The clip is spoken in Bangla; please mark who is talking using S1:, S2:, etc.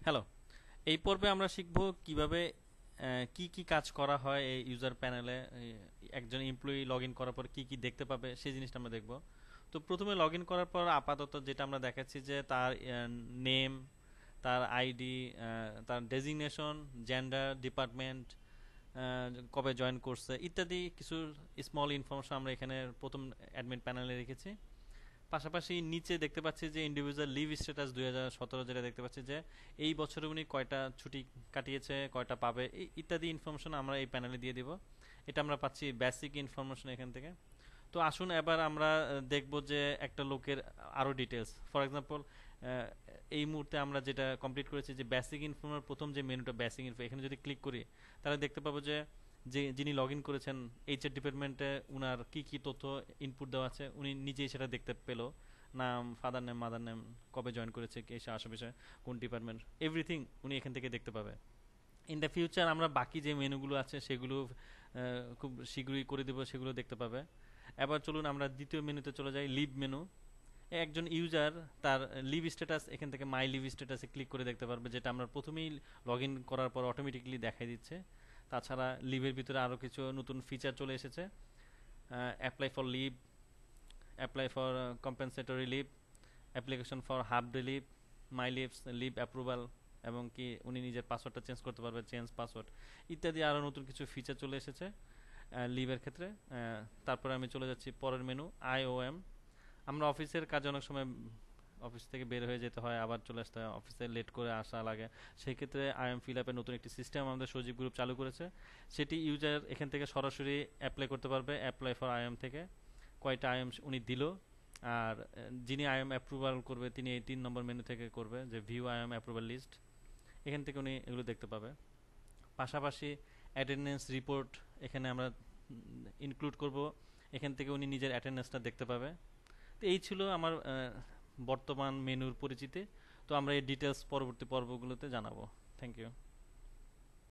S1: হ্যালো, এই পর্বে আমরা শিখব কিভাবে কি কি কাজ করা হয় এই ইউজার প্যানেলে। একজন এমপ্লয়ি লগ ইন করার পর কি কি দেখতে পাবে সেই জিনিসটা আমরা দেখব। তো প্রথমে লগ ইন করার পর আপাতত যেটা আমরা দেখাচ্ছি যে তার নেম, তার আইডি, তার ডেজিগনেশন, জেন্ডার, ডিপার্টমেন্ট, কবে জয়েন করছে ইত্যাদি কিছু স্মল ইনফরমেশন আমরা এখানে প্রথম অ্যাডমিন প্যানেলে রেখেছি। পাশাপাশি নিচে দেখতে পাচ্ছি যে ইন্ডিভিজুয়াল লিভ স্ট্যাটাস 2017, যেটা দেখতে পাচ্ছি যে এই বছরে উনি কয়টা ছুটি কাটিয়েছে, কয়টা পাবে, ইত্যাদি ইনফরমেশন আমরা এই প্যানেলে দিয়ে দিব। এটা আমরা পাচ্ছি বেসিক ইনফরমেশন এখান থেকে। তো আসুন এবার আমরা দেখব যে একটা লোকের আরও ডিটেলস। ফর এক্সাম্পল, এই মুহূর্তে আমরা যেটা কমপ্লিট করেছি যে বেসিক ইনফোর প্রথম যে মেনুটা বেসিক ইনফো, এখানে যদি ক্লিক করি তাহলে দেখতে পাবো যে যিনি লগ ইন করেছেন এইচআর ডিপার্টমেন্টে উনার কি কি তথ্য ইনপুট দেওয়া আছে উনি নিজেই সেটা দেখতে পেলো। নাম, ফাদার নেম, মাদার নেম, কবে জয়েন করেছে, কে সে আশেপাশে, কোন ডিপার্টমেন্ট, এভরিথিং উনি এখান থেকে দেখতে পাবে। ইন দ্য ফিউচার আমরা বাকি যে মেনুগুলো আছে সেগুলো খুব শীঘ্রই করে দেবো, সেগুলো দেখতে পাবে। এবার চলুন আমরা দ্বিতীয় মেনুতে চলে যাই, লিভ মেনু। একজন ইউজার তার লিভ স্ট্যাটাস এখান থেকে মাই লিভ স্ট্যাটাসে ক্লিক করে দেখতে পারবে, যেটা আমরা প্রথমেই লগ ইন করার পর অটোমেটিকলি দেখাই দিচ্ছে। তাছাড়া লিভের ভিতরে আরও কিছু নতুন ফিচার চলে এসেছে। Apply for leave, apply for compensatory leave, application for half day leave, my leaves, leave approval, এবং কি উনি নিজের পাসওয়ার্ডটা চেঞ্জ করতে পারবে, চেঞ্জ পাসওয়ার্ড ইত্যাদি আরও নতুন কিছু ফিচার চলে এসেছে লিভের ক্ষেত্রে। তারপরে আমি চলে যাচ্ছি পরের মেনু, আইওএম। আমরা অফিসের কাজে অনেক সময় অফিস থেকে বের হয়ে যেতে হয়, আবার চলে আসতে হয়, অফিসে লেট করে আসা লাগে। সেই ক্ষেত্রে আইএম ফিল আপের নতুন একটি সিস্টেম আমাদের সজীব গ্রুপ চালু করেছে। সেটি ইউজার এখান থেকে সরাসরি অ্যাপ্লাই করতে পারবে, অ্যাপ্লাই ফর আইএম থেকে কয়টা আইএম উনি দিল। আর যিনি আইএম অ্যাপ্রুভাল করবে তিনি এই 3 নম্বর মেনু থেকে করবে, যে ভিউ আইএম অ্যাপ্রুভাল লিস্ট, এখান থেকে উনি এগুলো দেখতে পাবে। পাশাপাশি অ্যাটেন্ডেন্স রিপোর্ট এখানে আমরা ইনক্লুড করব, এখান থেকে উনি নিজের অ্যাটেন্ডেন্সটা দেখতে পাবে। তো এই ছিল আমার বর্তমান মেনুর পরিচিতি। তো আমরা এই ডিটেলস পরবর্তী পর্বগুলোতে জানাবো। Thank you.